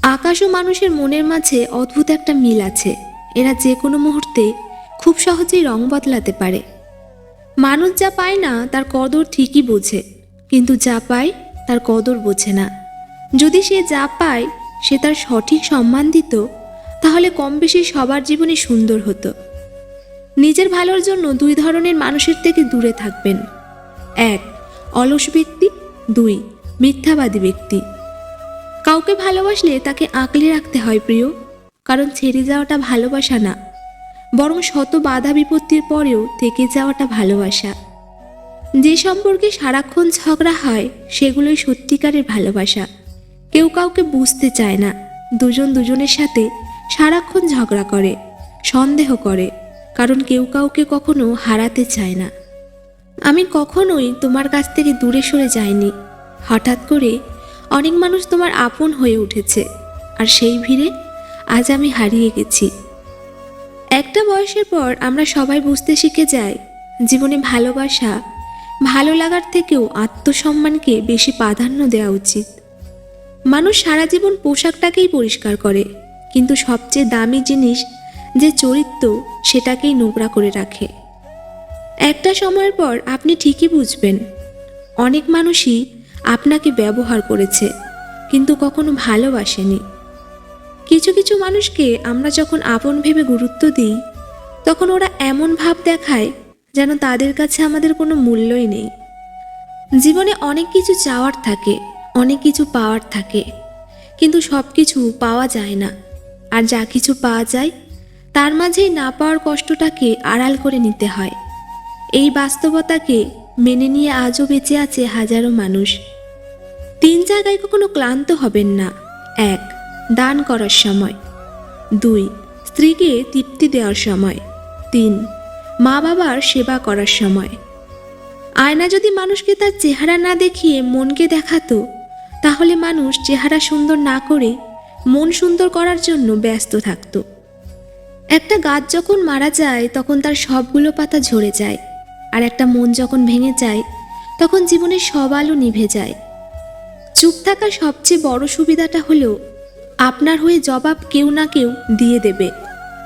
আকাশ ও মানুষের মনের মাঝে অদ্ভুত একটা মিল আছে। এরা যে কোনো মুহূর্তে খুব সহজেই রং বদলাতে পারে। মানুষ যা পায় না তার কদর ঠিকই বোঝে, কিন্তু যা পায় তার কদর বোঝে না। যদি সে যা পায় সে তার সঠিক সম্মান দিত, তাহলে কম বেশি সবার জীবনই সুন্দর হতো। নিজের ভালোর জন্য দুই ধরনের মানুষের থেকে দূরে থাকবেন। 1. অলস ব্যক্তি। 2. মিথ্যাবাদী ব্যক্তি। কাউকে ভালোবাসলে তাকে আঁকলে রাখতে হয় প্রিয়, কারণ ছেড়ে যাওয়াটা ভালোবাসা না, বরং শত বাধা বিপত্তির পরেও থেকে যাওয়াটা ভালোবাসা। যে সম্পর্কে সারাক্ষণ ঝগড়া হয় সেগুলোই সত্যিকারের ভালোবাসা। কেউ কাউকে বুঝতে চায় না, দুজন দুজনের সাথে সারাক্ষণ ঝগড়া করে, সন্দেহ করে, কারণ কেউ কাউকে কখনো হারাতে চায় না। আমি কখনোই তোমার কাছ থেকে দূরে সরে যাইনি। হঠাৎ করে অনেক মানুষ তোমার আপন হয়ে উঠেছে, আর সেই ভিড়ে আজ আমি হারিয়ে গেছি। একটা বয়সের পর আমরা সবাই বুঝতে শিখে যাই, জীবনে ভালোবাসা, ভালো লাগার থেকেও আত্মসম্মানকে বেশি প্রাধান্য দেওয়া উচিত। মানুষ সারা জীবন পোশাকটাকেই পরিষ্কার করে, কিন্তু সবচেয়ে দামি জিনিস যে চরিত্র, সেটাকেই নোংরা করে রাখে। একটা সময়ের পর আপনি ঠিকই বুঝবেন, অনেক মানুষই আপনাকে ব্যবহার করেছে, কিন্তু কখনো ভালোবাসেনি। কিছু কিছু মানুষকে আমরা যখন আপন ভেবে গুরুত্ব দিই, তখন ওরা এমন ভাব দেখায় যেন তাদের কাছে আমাদের কোনো মূল্যই নেই। জীবনে অনেক কিছু চাওয়ার থাকে, অনেক কিছু পাওয়ার থাকে, কিন্তু সব কিছু পাওয়া যায় না। আর যা কিছু পাওয়া যায় তার মাঝেই না পাওয়ার কষ্টটাকে আড়াল করে নিতে হয়। এই বাস্তবতাকে মেনে নিয়ে আজও বেঁচে আছে হাজারো মানুষ। 3 জায়গায় কখনো ক্লান্ত হবেন না। 1. দান করার সময়। 2. স্ত্রীকে তৃপ্তি দেওয়ার সময়। 3. মা বাবার সেবা করার সময়। আয়না যদি মানুষকে তার চেহারা না দেখিয়ে মনকে দেখাতো, তাহলে মানুষ চেহারা সুন্দর না করে মন সুন্দর করার জন্য ব্যস্ত থাকতো। একটা গাছ যখন মারা যায় তখন তার সবগুলো পাতা ঝরে যায়, আর একটা মন যখন ভেঙে যায় তখন জীবনের সব আলো নিভে যায়। চুপ থাকার সবচেয়ে বড় সুবিধাটা হলো আপনার হয়ে জবাব কেউ না কেউ দিয়ে দেবে,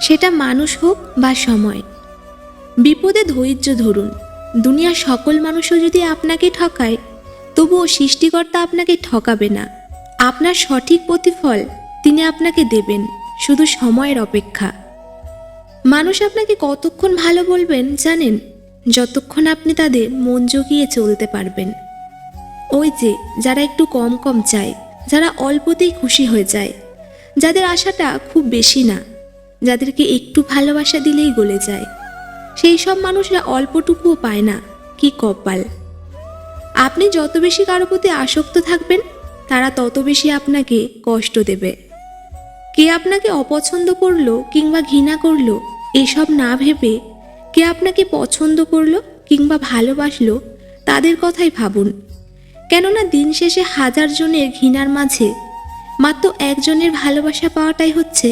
সেটা মানুষ হোক বা সময়। বিপদে ধৈর্য ধরুন। দুনিয়ার সকল মানুষও যদি আপনাকে ঠকায়, তবুও সৃষ্টিকর্তা আপনাকে ঠকাবে না। আপনার সঠিক প্রতিফল তিনি আপনাকে দেবেন, শুধু সময়ের অপেক্ষা। মানুষ আপনাকে কতক্ষণ ভালো বলবেন জানেন? যতক্ষণ আপনি তাদের মন জুগিয়ে চলতে পারবেন। ওই যে যারা একটু কম কম চায়, যারা অল্পতেই খুশি হয়ে যায়, যাদের আশাটা খুব বেশি না, যাদেরকে একটু ভালোবাসা দিলেই গলে যায়, সেই সব মানুষরা অল্পটুকুও পায় না। কি কপাল! আপনি যত বেশি কারো প্রতি আসক্ত থাকবেন, তারা তত বেশি আপনাকে কষ্ট দেবে। কে আপনাকে অপছন্দ করলো কিংবা ঘৃণা করলো এসব না ভেবে, কে আপনাকে পছন্দ করলো কিংবা ভালোবাসলো তাদের কথাই ভাবুন। কেননা দিন শেষে হাজার জনের ঘৃণার মাঝে মাত্র একজনের ভালোবাসা পাওয়াটাই হচ্ছে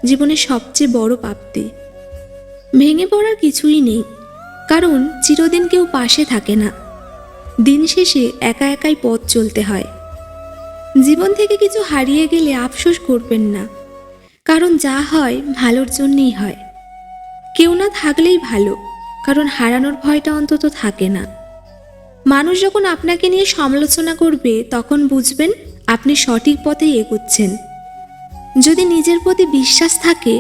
জীবনের সবচেয়ে বড় প্রাপ্তি। ভেঙে পড়ার কিছুই নেই, কারণ চিরদিন কেউ পাশে থাকে না। দিন শেষে একা একাই পথ চলতে হয়। জীবন থেকে কিছু হারিয়ে গেলে আফসোস করবেন না, কারণ যা হয় ভালোর জন্যই হয়। কেউ না থাকলেই ভালো, কারণ হারানোর ভয়টা অন্তত থাকে না। মানুষ যখন আপনাকে নিয়ে সমালোচনা করবে, তখন বুঝবেন আপনি সঠিক পথেই এগোচ্ছেন। যদি নিজের প্রতি বিশ্বাস থাকে,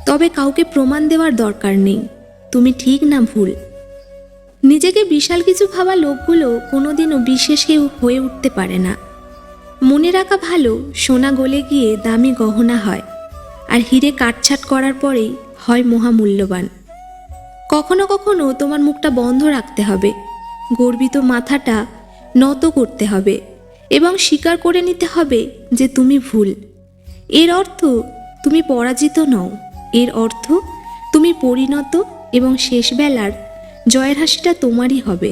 তবে কাউকে প্রমাণ দেওয়ার দরকার নেই তুমি ঠিক না ভুল। নিজেকে বিশাল কিছু ভাবা লোকগুলো কোনোদিনও বিশেষ কেউ হয়ে উঠতে পারে না। মনে রাখা ভালো, সোনা গলে গিয়ে দামি গহনা হয়, আর হিরে কাটছাট করার পরেই হয় মহামূল্যবান। কখনো কখনো তোমার মুখটা বন্ধ রাখতে হবে, গর্বিত মাথাটা নত করতে হবে, এবং স্বীকার করে নিতে হবে যে তুমি ভুল। এর অর্থ তুমি পরাজিত নও, এর অর্থ তুমি পরিণত, এবং শেষবেলার জয়ের হাসিটা তোমারই হবে।